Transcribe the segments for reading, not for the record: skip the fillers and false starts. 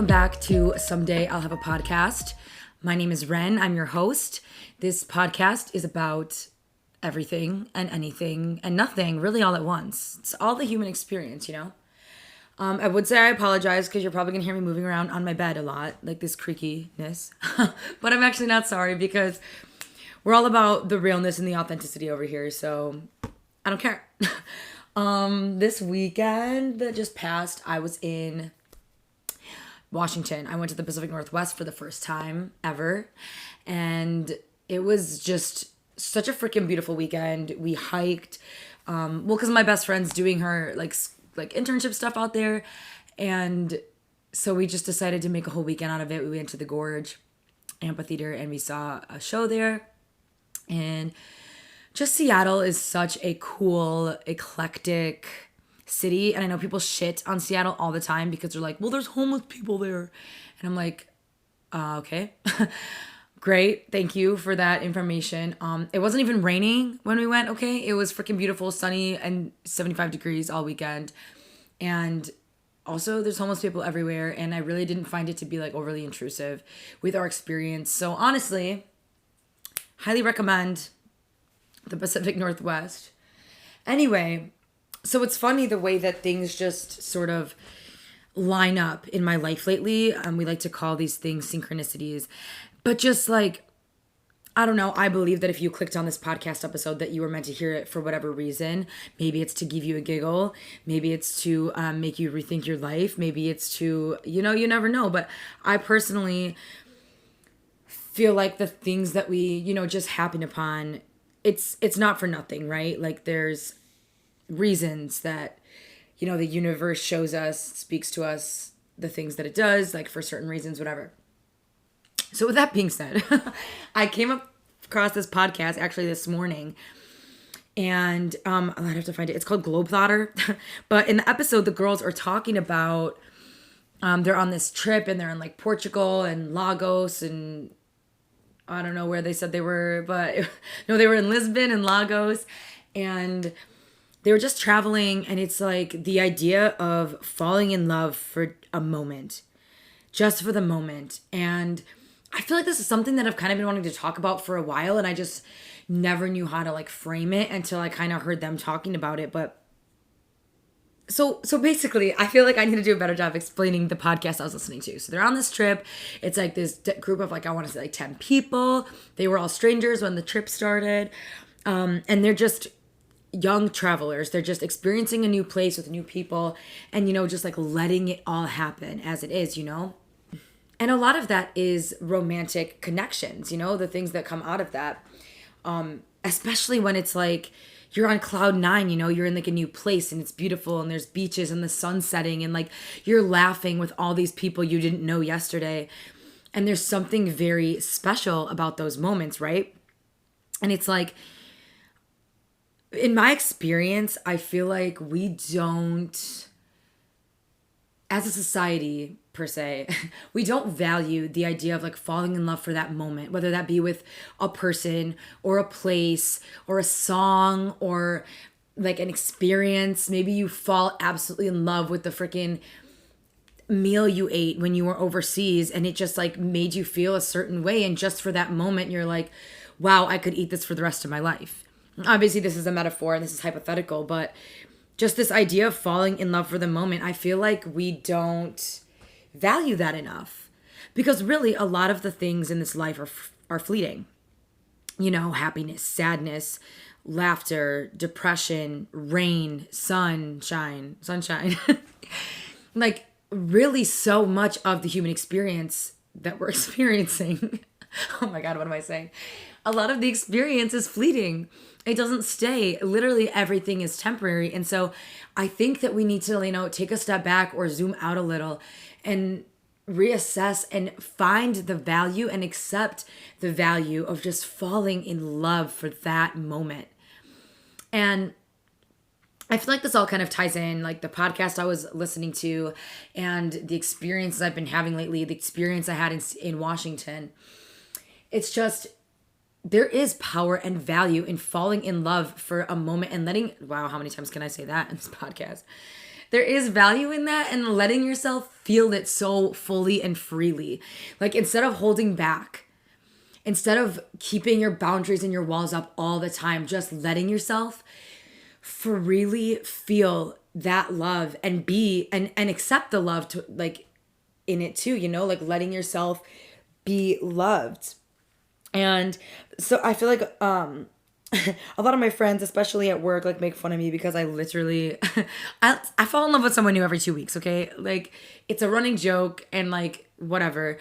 welcome back to Someday I'll Have a Podcast. My name is Ren. I'm your host. This podcast is about everything and anything and nothing really all at once. It's all the human experience, you know? I would say I apologize because you're probably going to hear me moving around on my bed a lot, like this creakiness. But I'm actually not sorry because we're all about the realness and the authenticity over here, so I don't care. This weekend that just passed, I was in Washington. I went to the Pacific Northwest for the first time ever, and it was just such a freaking beautiful weekend. We hiked, because my best friend's doing her like internship stuff out there, and so we just decided to make a whole weekend out of it. We went to the Gorge Amphitheater and we saw a show there, and just Seattle is such a cool, eclectic city. And I know people shit on Seattle all the time because they're like, well, there's homeless people there. And I'm like, okay. Great. Thank you for that information. It wasn't even raining when we went, okay? It was freaking beautiful, sunny, and 75 degrees all weekend. And also, there's homeless people everywhere. And I really didn't find it to be like overly intrusive with our experience. So honestly, highly recommend the Pacific Northwest. Anyway, so it's funny the way that things just sort of line up in my life lately. We like to call these things synchronicities. But just like, I don't know, I believe that if you clicked on this podcast episode that you were meant to hear it for whatever reason. Maybe it's to give you a giggle. Maybe it's to make you rethink your life. Maybe it's to, you never know. But I personally feel like the things that we, just happen upon, it's not for nothing, right? Like there's reasons that, the universe shows us, speaks to us, the things that it does, like for certain reasons, whatever. So with that being said, I came across this podcast actually this morning, and I'd have to find it. It's called Globetrotter. But in the episode, the girls are talking about, they're on this trip and they're in like Portugal and Lagos, and I don't know where they said they were, but no, they were in Lisbon and Lagos, and they were just traveling. And it's like the idea of falling in love for a moment, just for the moment. And I feel like this is something that I've kind of been wanting to talk about for a while, and I just never knew how to like frame it until I kind of heard them talking about it. But so basically, I feel like I need to do a better job explaining the podcast I was listening to. So they're on this trip. It's like this group of like, I want to say like 10 people. They were all strangers when the trip started. And they're just young travelers. They're just experiencing a new place with new people and, just like letting it all happen as it is, And a lot of that is romantic connections, the things that come out of that. Especially when it's like, you're on cloud nine, you're in like a new place and it's beautiful and there's beaches and the sun setting and like you're laughing with all these people you didn't know yesterday. And there's something very special about those moments, right? And it's like, in my experience, I feel like we don't, as a society per se, we don't value the idea of like falling in love for that moment, whether that be with a person or a place or a song or like an experience. Maybe you fall absolutely in love with the freaking meal you ate when you were overseas and it just like made you feel a certain way. And just for that moment, you're like, wow, I could eat this for the rest of my life. Obviously, this is a metaphor and this is hypothetical, but just this idea of falling in love for the moment, I feel like we don't value that enough, because really a lot of the things in this life are fleeting. Happiness, sadness, laughter, depression, rain, sunshine. Like really so much of the human experience that we're experiencing. Oh my God, what am I saying? A lot of the experience is fleeting. It doesn't stay. Literally everything is temporary. And so I think that we need to, take a step back or zoom out a little and reassess and find the value and accept the value of just falling in love for that moment. And I feel like this all kind of ties in, like the podcast I was listening to and the experiences I've been having lately, the experience I had in Washington. It's just, there is power and value in falling in love for a moment and letting, wow, how many times can I say that in this podcast? There is value in that and letting yourself feel it so fully and freely. Like instead of holding back, instead of keeping your boundaries and your walls up all the time, just letting yourself freely feel that love and be and accept the love to like in it too, like letting yourself be loved. And so I feel like a lot of my friends, especially at work, like make fun of me because I literally I fall in love with someone new every 2 weeks, okay? Like it's a running joke and like whatever.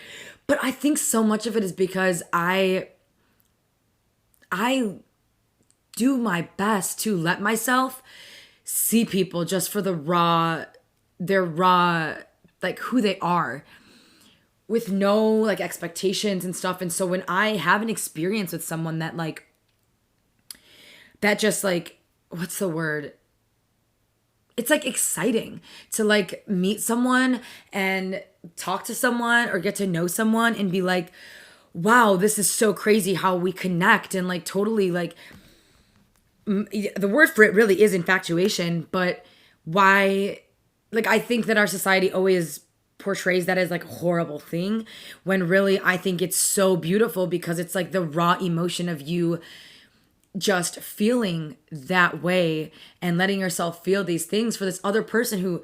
But I think so much of it is because I do my best to let myself see people just for their raw, like who they are, with no like expectations and stuff. And so when I have an experience with someone that just like, what's the word? It's like exciting to like meet someone and talk to someone or get to know someone and be like, wow, this is so crazy how we connect and like totally like the word for it really is infatuation, but why, like, I think that our society always portrays that as like a horrible thing when really I think it's so beautiful because it's like the raw emotion of you just feeling that way and letting yourself feel these things for this other person who,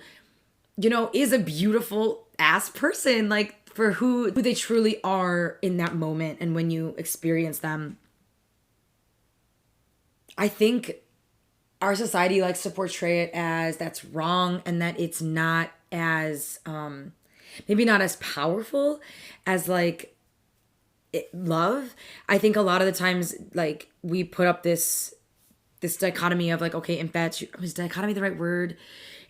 is a beautiful ass person, like for who they truly are in that moment and when you experience them. I think our society likes to portray it as that's wrong and that it's not as maybe not as powerful as like love. I think a lot of the times like we put up this dichotomy of like, okay, is dichotomy the right word?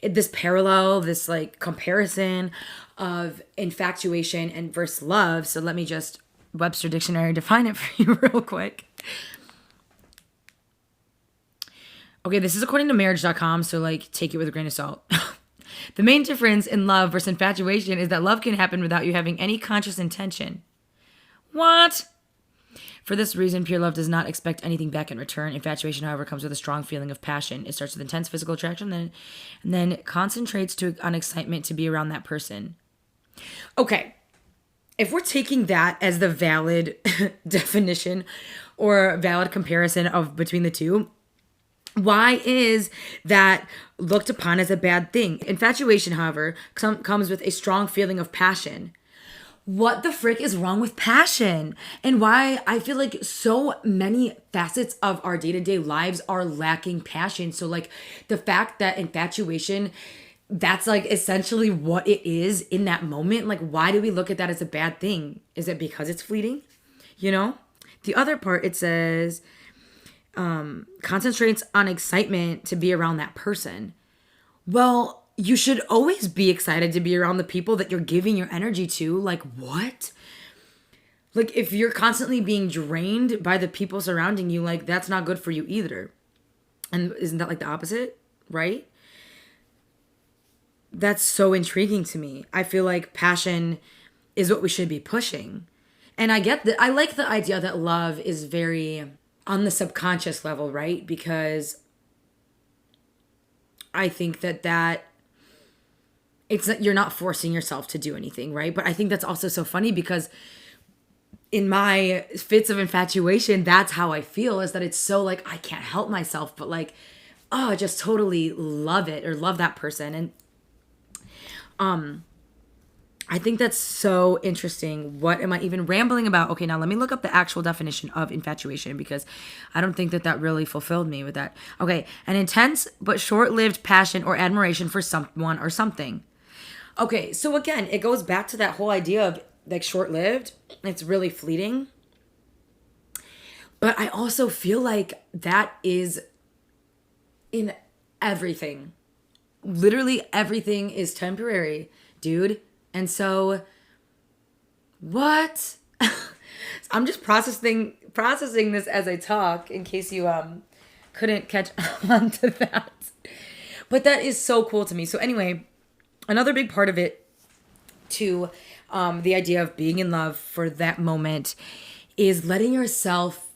This parallel, this like comparison of infatuation and versus love. So let me just Webster Dictionary define it for you real quick. Okay, this is according to marriage.com, so like take it with a grain of salt. The main difference in love versus infatuation is that love can happen without you having any conscious intention. What? For this reason, pure love does not expect anything back in return. Infatuation, however, comes with a strong feeling of passion. It starts with intense physical attraction, and then concentrates on excitement to be around that person. Okay, if we're taking that as the valid definition or valid comparison of between the two, why is that looked upon as a bad thing? Infatuation, however, comes with a strong feeling of passion. What the frick is wrong with passion? And why I feel like so many facets of our day-to-day lives are lacking passion. So like the fact that infatuation, that's like essentially what it is in that moment. Like why do we look at that as a bad thing? Is it because it's fleeting? The other part, it says concentrates on excitement to be around that person. Well, you should always be excited to be around the people that you're giving your energy to. Like, what? Like, if you're constantly being drained by the people surrounding you, like, that's not good for you either. And isn't that like the opposite, right? That's so intriguing to me. I feel like passion is what we should be pushing. And I get that. I like the idea that love is very on the subconscious level, right? Because I think that it's that you're not forcing yourself to do anything, right? But I think that's also so funny because in my fits of infatuation, that's how I feel, is that it's so like I can't help myself, but like, oh, I just totally love it or love that person. And I think that's so interesting. What am I even rambling about? Okay, now let me look up the actual definition of infatuation because I don't think that really fulfilled me with that. Okay, an intense but short-lived passion or admiration for someone or something. Okay, so again, it goes back to that whole idea of like short-lived. It's really fleeting. But I also feel like that is in everything. Literally everything is temporary, dude. And so, what? I'm just processing this as I talk in case you couldn't catch on to that. But that is so cool to me. So anyway, another big part of it to the idea of being in love for that moment is letting yourself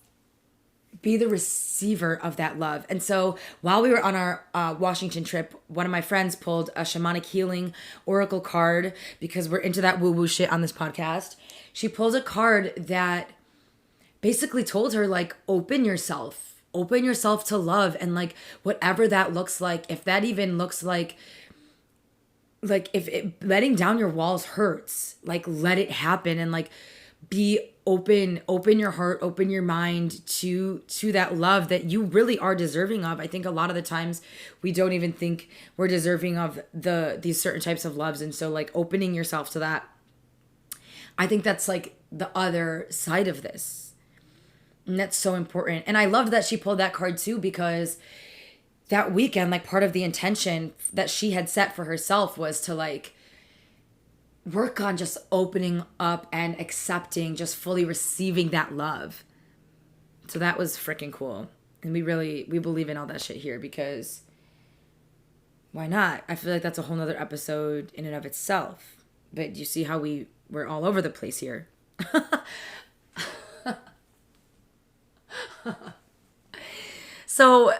be the receiver of that love. And so while we were on our Washington trip, one of my friends pulled a shamanic healing oracle card, because we're into that woo-woo shit on this podcast. She pulled a card that basically told her, like, open yourself to love, and like whatever that looks like, if that even looks like if letting down your walls hurts, like let it happen, and like be open your heart, open your mind to that love that you really are deserving of. I think a lot of the times we don't even think we're deserving of these certain types of loves, and so like opening yourself to that, I think that's like the other side of this. And that's so important. And I loved that she pulled that card too, because that weekend, like part of the intention that she had set for herself was to like work on just opening up and accepting, just fully receiving that love. So that was freaking cool. And we believe in all that shit here, because why not? I feel like that's a whole nother episode in and of itself. But you see how we're all over the place here. So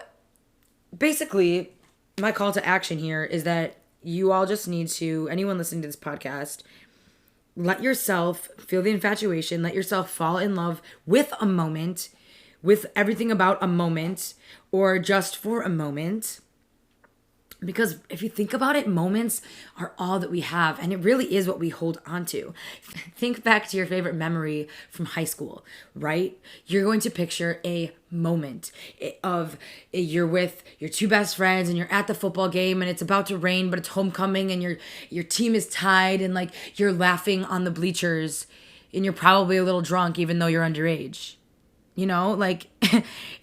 basically, my call to action here is that you all just need to, anyone listening to this podcast, let yourself feel the infatuation, let yourself fall in love with a moment, with everything about a moment, or just for a moment. Because if you think about it, moments are all that we have, and it really is what we hold on to. Think back to your favorite memory from high school, right? You're going to picture a moment of you're with your two best friends and you're at the football game and it's about to rain, but it's homecoming and your team is tied, and like you're laughing on the bleachers and you're probably a little drunk even though you're underage. You know, like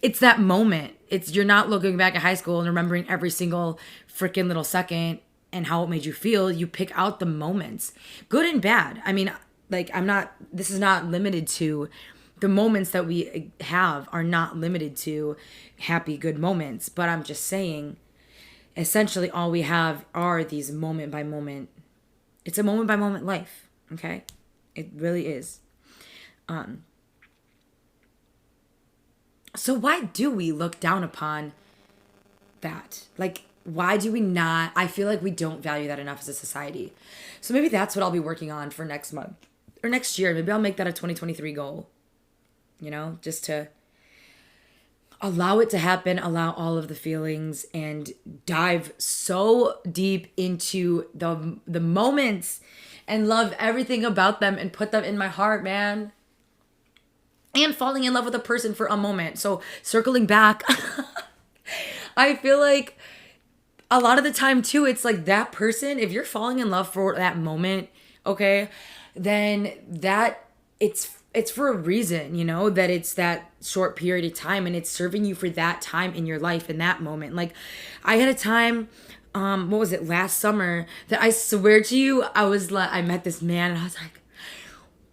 it's that moment. You're not looking back at high school and remembering every single freaking little second and how it made you feel. You pick out the moments, good and bad. I mean, like this is not limited to the moments that we have, are not limited to happy, good moments. But I'm just saying, essentially all we have are these moment by moment. It's a moment by moment life. Okay. It really is. So why do we look down upon that? Like, why do we not? I feel like we don't value that enough as a society. So maybe that's what I'll be working on for next month or next year. Maybe I'll make that a 2023 goal, you know, just to allow it to happen, allow all of the feelings, and dive so deep into the moments and love everything about them and put them in my heart, man. And falling in love with a person for a moment. So circling back, I feel like a lot of the time too, it's like that person, if you're falling in love for that moment, okay, then it's for a reason, you know, that it's that short period of time and it's serving you for that time in your life in that moment. Like I had a time, what was it, last summer, that I swear to you, I met this man and I was like,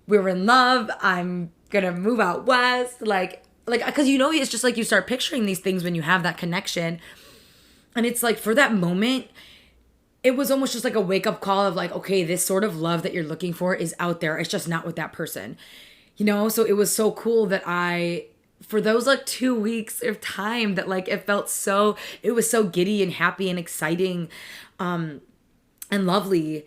we were in love. I'm gonna move out west. Like, cause you know, it's just like you start picturing these things when you have that connection. And it's like for that moment, it was almost just like a wake up call of like, okay, this sort of love that you're looking for is out there. It's just not with that person, you know? So it was so cool that for those like 2 weeks of time that like, it was so giddy and happy and exciting, and lovely.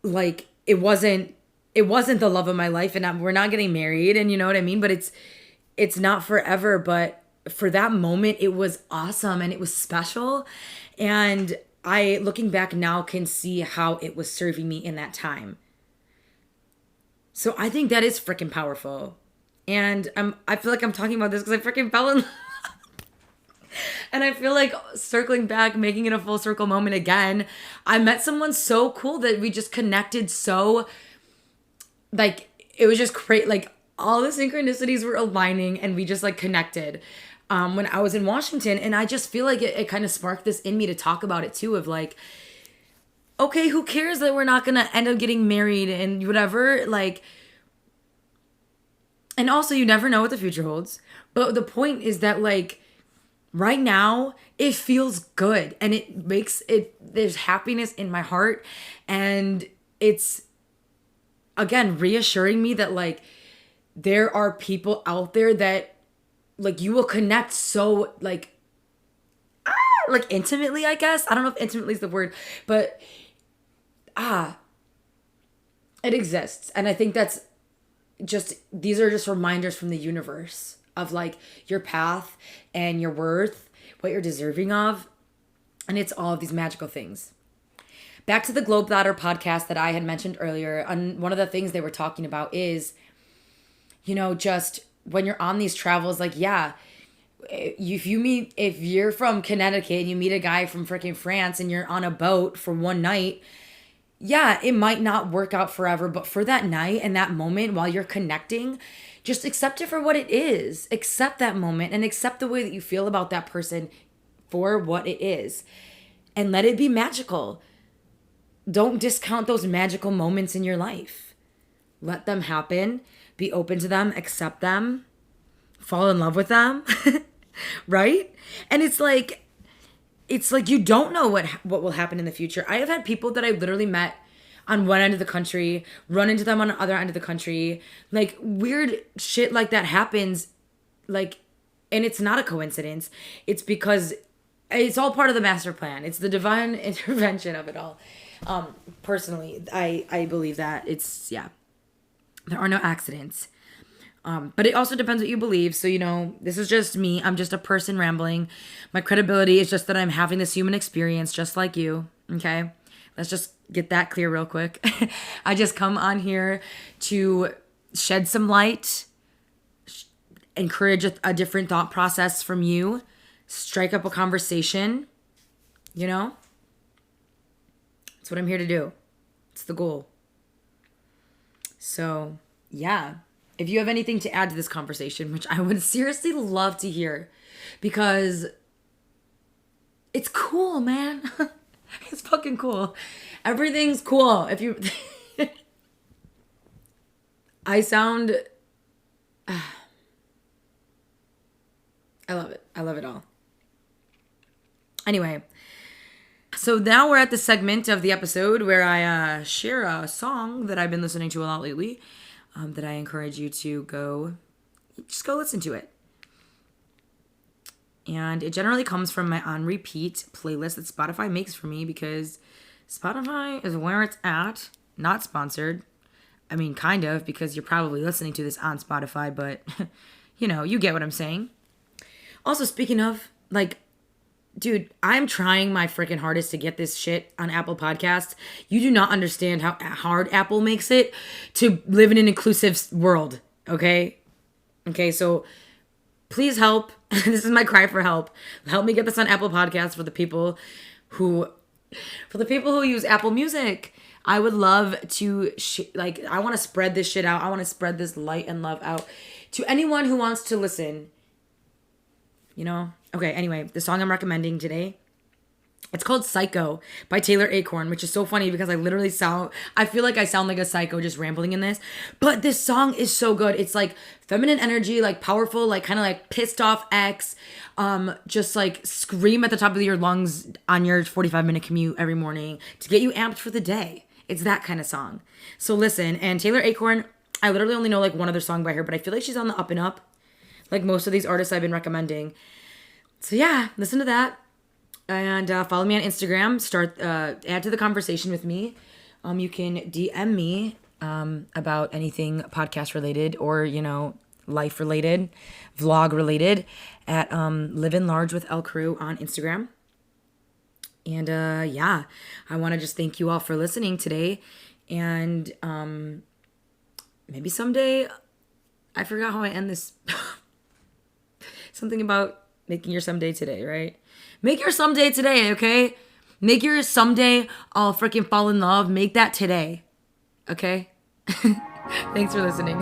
Like it wasn't the love of my life, and we're not getting married, and you know what I mean? But it's not forever, but for that moment, it was awesome and it was special. And I, looking back now, can see how it was serving me in that time. So I think that is freaking powerful. And I feel like I'm talking about this because I freaking fell in love. And I feel like circling back, making it a full circle moment again, I met someone so cool that we just connected so, like, it was just great. Like, all the synchronicities were aligning and we just, like, connected when I was in Washington. And I just feel like it kind of sparked this in me to talk about it, too, of, like, okay, who cares that we're not going to end up getting married and whatever? Like, and also, you never know what the future holds. But the point is that, like, right now, it feels good. And it makes it, there's happiness in my heart. And it's, again, reassuring me that, like, there are people out there that like you will connect so like intimately, I guess. I don't know if intimately is the word, but it exists. And I think that's just, these are just reminders from the universe of like your path and your worth, what you're deserving of. And it's all of these magical things. Back to the Globetrotter podcast that I had mentioned earlier. And one of the things they were talking about is, just when you're on these travels, like, yeah, if you're from Connecticut and you meet a guy from freaking France and you're on a boat for one night, yeah, it might not work out forever, but for that night and that moment while you're connecting, just accept it for what it is. Accept that moment and accept the way that you feel about that person for what it is. And let it be magical. Don't discount those magical moments in your life. Let them happen. Be open to them. Accept them. Fall in love with them. Right? And it's like you don't know what will happen in the future. I have had people that I literally met on one end of the country, run into them on the other end of the country. Like weird shit like that happens. Like, and it's not a coincidence. It's because it's all part of the master plan. It's the divine intervention of it all. Personally, I believe that there are no accidents. But it also depends what you believe. So, this is just me. I'm just a person rambling. My credibility is just that I'm having this human experience just like you. Okay? Let's just get that clear real quick. I just come on here to shed some light, encourage a different thought process from you, strike up a conversation. That's what I'm here to do. It's the goal. So, yeah. If you have anything to add to this conversation, which I would seriously love to hear, because it's cool, man. It's fucking cool. Everything's cool. If you... I love it. I love it all. Anyway, so now we're at the segment of the episode where I share a song that I've been listening to a lot lately. That I encourage you to go listen to it. And it generally comes from my on repeat playlist that Spotify makes for me, because Spotify is where it's at. Not sponsored. I mean, kind of, because you're probably listening to this on Spotify, but you get what I'm saying. Also, speaking of, dude, I'm trying my freaking hardest to get this shit on Apple Podcasts. You do not understand how hard Apple makes it to live in an inclusive world, okay? Okay, so please help. This is my cry for help. Help me get this on Apple Podcasts for the people who use Apple Music. I would love to, I want to spread this shit out. I want to spread this light and love out to anyone who wants to listen. Okay, anyway, the song I'm recommending today, it's called Psycho by Taylor Acorn, which is so funny because I feel like I sound like a psycho just rambling in this, but this song is so good. It's like feminine energy, like powerful, like kind of like pissed off ex, just like scream at the top of your lungs on your 45-minute commute every morning to get you amped for the day. It's that kind of song. So listen, and Taylor Acorn, I literally only know like one other song by her, but I feel like she's on the up and up, like most of these artists I've been recommending. So yeah, listen to that. And follow me on Instagram. Add to the conversation with me. You can DM me about anything podcast related or, life related, vlog related at Livin' Large with El Crew on Instagram. And I want to just thank you all for listening today. And maybe someday, I forgot how I end this. Something about making your someday today, right? Make your someday today, okay? Make your someday all freaking fall in love. Make that today, okay? Thanks for listening.